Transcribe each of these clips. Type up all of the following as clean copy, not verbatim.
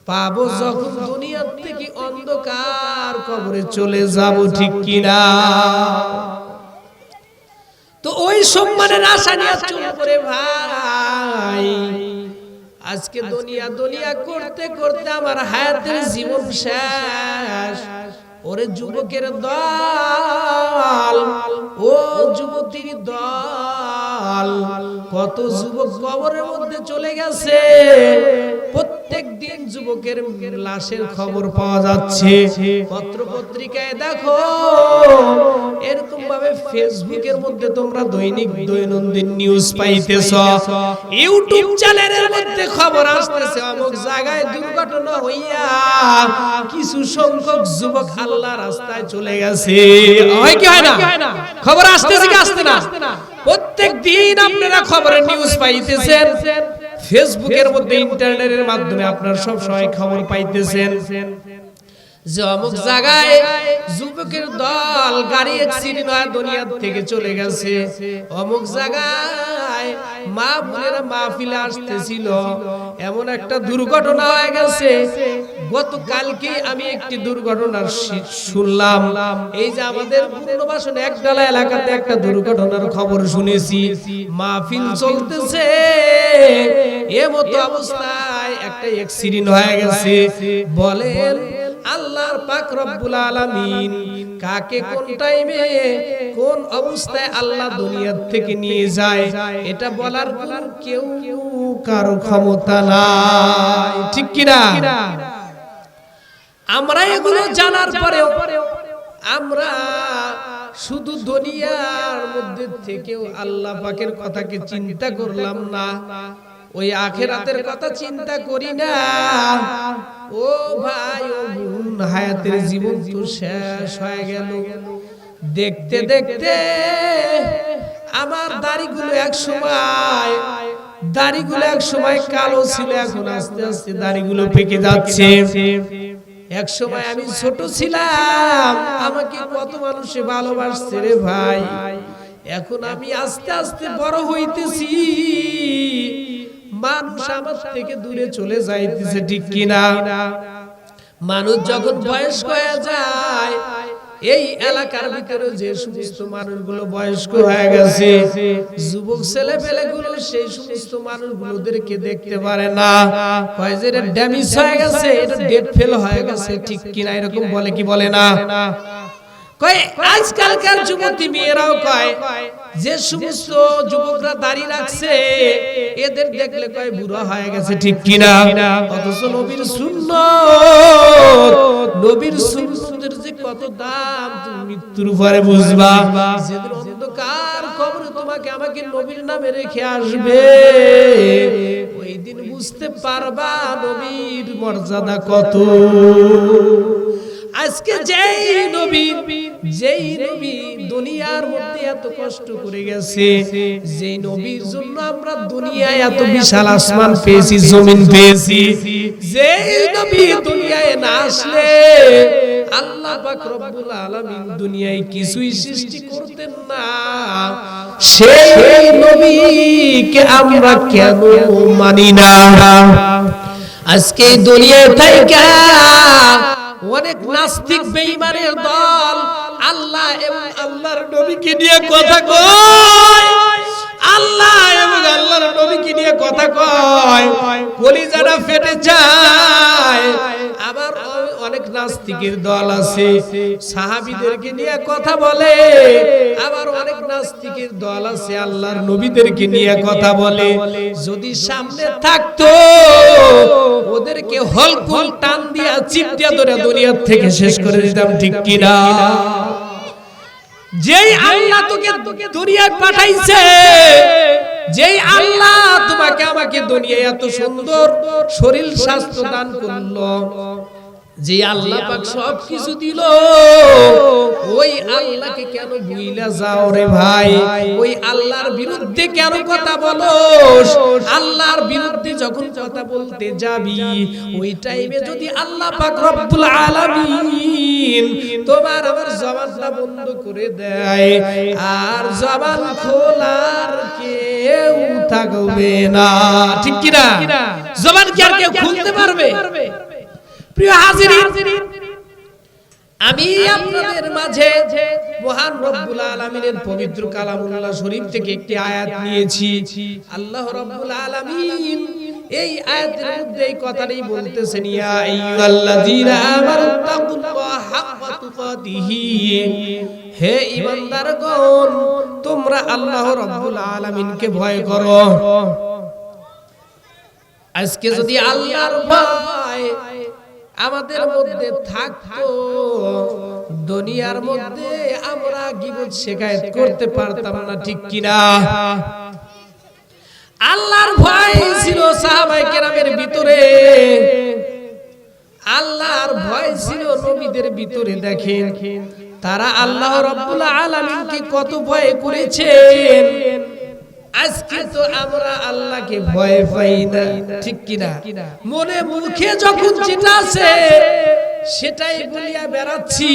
পাবো যখন দুনিয়া থেকে অন্ধকার কবরে চলে যাব, ঠিক কিনা? তো ওই সম্মানের আশা নিয়ে চুপ করে ভাই, আজকে দুনিয়া দুনিয়া করতে করতে আমার হায়াতের জীবন শেষ। ওরে যুবকের দল, ও যুবতীর দল, কত যুবক কবরের মধ্যে চলে গেছে। প্রত্যেক দিন যুবকের লাশের খবর পাওয়া যাচ্ছে। পত্র পত্রিকায় দেখো, এরকম ভাবে ফেসবুকের মধ্যে তোমরা দৈনন্দিন নিউজ পাইতেছ, ইউটিউব চ্যানেলের মধ্যে খবর আসতেছে অমুক জায়গায় দুর্ঘটনা হইয়া কিছু সংখ্যক যুবক আল্লাহর রাস্তায় চলে গেছে। হয় কি হয় না? খবর আসতেছে কি আসতে না? প্রত্যেক দিন আপনারা খবরের নিউজ পাইতেছেন, ফেসবুকের মধ্যে ইন্টারনেটের মাধ্যমে আপনারা সব সময় খবর পাইতেছেন যে অমুক জায়গায় যুবকের দল গাড়ি অ্যাক্সিডেন্ট হয়ে দুনিয়া থেকে চলে গেছে। অমুক জায়গায় মা বোনেরা মাহফিলে আসতেছিল, এমন একটা দুর্ঘটনা হয়ে গেছে। গতকালকে আমি একটি দুর্ঘটনার শুনলাম। এই যে আমাদের পুনর্বাসন একডালা এলাকাতে একটা দুর্ঘটনার খবর শুনেছি। মাহফিল চলতেছে, এমতো অবস্থায় একটা অ্যাক্সিডেন্ট হয়ে গেছে। বলেন আল্লাহর পাক রব্বুল আলামিন কাকে কোন টাইমে কোন অবস্থায় আল্লাহ দুনিয়া থেকে নিয়ে যায়, এটা বলার কোনো কেউ কারো ক্ষমতা নাই, ঠিক কিনা? আমরা এগুলো জানার পরেও আমরা শুধু দুনিয়ার মধ্যে থেকেও আল্লাহ পাকের কথাকে চিন্তা করলাম না, ওই আখিরাতের কথা চিন্তা করি না। ও ভাই ও বোন, হায়াতের জীবন তো শেষ হয়ে গেল। দেখতে দেখতে আমার দাড়িগুলো এক সময় কালো ছিল, এখন আস্তে আস্তে দাড়িগুলো পেকে যাচ্ছে। এক সময় আমি ছোট ছিলাম, আমাকে কত মানুষে ভালোবাসছে রে ভাই। এখন আমি আস্তে আস্তে বড় হইতেছি, মানুষ আমার থেকে দূরে চলে যাইতেছে, ঠিক কিনা? মানুষ যখন বয়স্ক হয়ে যায়, এই এলাকার ভিতরে যে সমস্ত মানুষগুলো বয়স্ক হয়ে গেছে, যুবক ছেলে পেলেগুলো সেই সমস্ত মানুষগুলোদেরকে দেখতে পারে না, কয় যে এটা ড্যামেজ হয়ে গেছে, এটা ডেড ফেল হয়ে গেছে, ঠিক কিনা? এরকম বলে কি বলে না? কয় আজকালকার যুবতী মেয়েরাও কয় যে সমস্ত যুবকরা দাড়ি রাখছে এদের দেখলে কয় বুড়া হয়ে গেছে, ঠিক কিনা? অথচ নবীর সুন্নতের যে কত দাম তুমি মৃত্যুর পরে বুঝবা। যেদিন অন্ধকার কবরে তোমাকে আমাকে নবীর নামে রেখে আসবে, ওই দিন বুঝতে পারবা নবীর মর্যাদা কত। আজকে যেই নবী দুনিয়ার মধ্যে এত কষ্ট করে গেছে, যেই নবীর জন্য আমরা দুনিয়ায় এত বিশাল আসমান পেয়েছি, জমিন পেয়েছি, যেই নবী দুনিয়ায় না আসলে আল্লাহ পাক রব্বুল আলামিন দুনিয়ায় কিছুই সৃষ্টি করতেন না, সেই নবীকে আমরা কেন মানি না? আজকে দুনিয়ায় থাইকা অনেক নাস্তিক বেঈমানের দল আল্লাহ এবং আল্লাহর নবীকে নিয়ে কথা কয়, আল্লাহ এবং আল্লাহর নবীকে নিয়ে কথা কয়, কলিজাটা ফেটে যায়। আবার অনেক নাস্তিকের দল আছে সাহাবীদেরকে নিয়ে কথা বলে, আবার অনেক নাস্তিকের দল আছে আল্লাহর নবীদেরকে নিয়ে কথা বলে। যদি সামনে থাকতো ওদেরকে হলকুল টান দিয়া চিপটিয়া ধরে দুনিয়া থেকে শেষ করে দিতাম, ঠিক কিনা? যেই আল্লাহ তোকে দুনিয়ায় পাঠাইছে, যেই আল্লাহ তোমাকে আমাকে দুনিয়ায় এত সুন্দর শরীর স্বাস্থ্য দান করলো, যে আল্লাহ পাক সবকিছু দিল, ওই আল্লাহকে কেন ভুইলা যাও রে ভাই? ওই আল্লাহর বিরুদ্ধে কেন কথা বলোস? আল্লাহর বিরুদ্ধে যখন কথা বলতে যাবি, ওই টাইমে যদি আল্লাহ পাক রব্বুল আলামিন তোমার আমার জবানটা বন্ধ করে দেয়, আর জবান খোলার কেউ থাকবে না, ঠিক কিনা? জবান কি আর কেউ খুলতে পারবে? প্রিয় হাজিরিন, আমি আপনাদের মাঝে মহান রব্বুল আলামিনের পবিত্র কালামুল্লাহ শরীফ থেকে একটি আয়াত নিয়েছি। আল্লাহ রব্বুল আলামিন এই আয়াতের মধ্যে এই কথাটাই বলতেছেন, ইয়া আইয়ুহাল্লাযীনা আমানুত্তাকুল্লাহা হাক্কা তুকাতিহি, হে ঈমানদারগণ তোমরা আল্লাহ রব্বুল আলামিনকে ভয় করো। আজকে যদি আল্লাহর ভয় আমাদের মধ্যে থাকতো, দুনিয়ার মধ্যে আমরা গীবত শিকায়েত করতে পারতাম না, ঠিক কিনা? আল্লাহর ভয় ছিল সাহাবায়ে কেরামের ভিতরে, আল্লাহর ভয় ছিল নবীদের ভিতরে। দেখেন তারা আল্লাহ রাব্বুল আলামিনকে কত ভয় করেছেন। আজকে তো আমরা আল্লাহকে ভয় পাই না, ঠিক কিনা? মনে মুখে যখন যেটা আছে সেটাই বলিয়া বেড়াচ্ছি,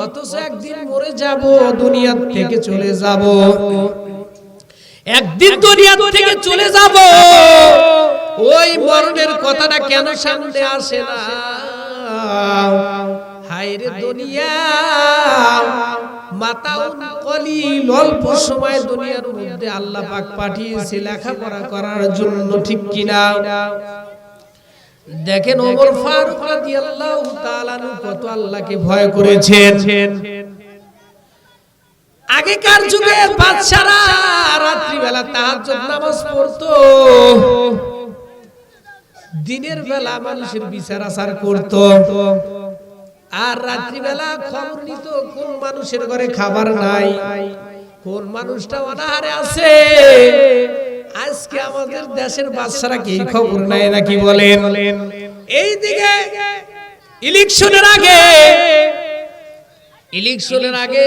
অথচ একদিন মরে যাব, দুনিয়া থেকে চলে যাব। একদিন দুনিয়া থেকে চলে যাব, ওই মরণের কথাটা কেন সামনে আসে না? হায়রে দুনিয়া, মাতাউন কলিল, অল্প সময় দুনিয়ার মধ্যে আল্লাহ পাক পাঠিয়েছে লেখাপড়া করার জন্য, ঠিক কিনা? দেখেন ওমর ফারুক রাদিয়াল্লাহু তাআলা কত আল্লাহকে ভয় করেছেন। আগেকার যুগে বাদশারা রাত্রি বেলা তাহাজ্জুদ নামাজ পড়তো, দিনের বেলা মানুষের বিচার আচার করত, আর রাত্রি বেলা খবর নিত কোন মানুষের ঘরে খাবার নাই, কোন মানুষটা অনাহারে আছে। আজকে আমাদের দেশের বাদশারা কি খবর নাই নাকি বলেন? এইদিকে ইলেকশনের আগে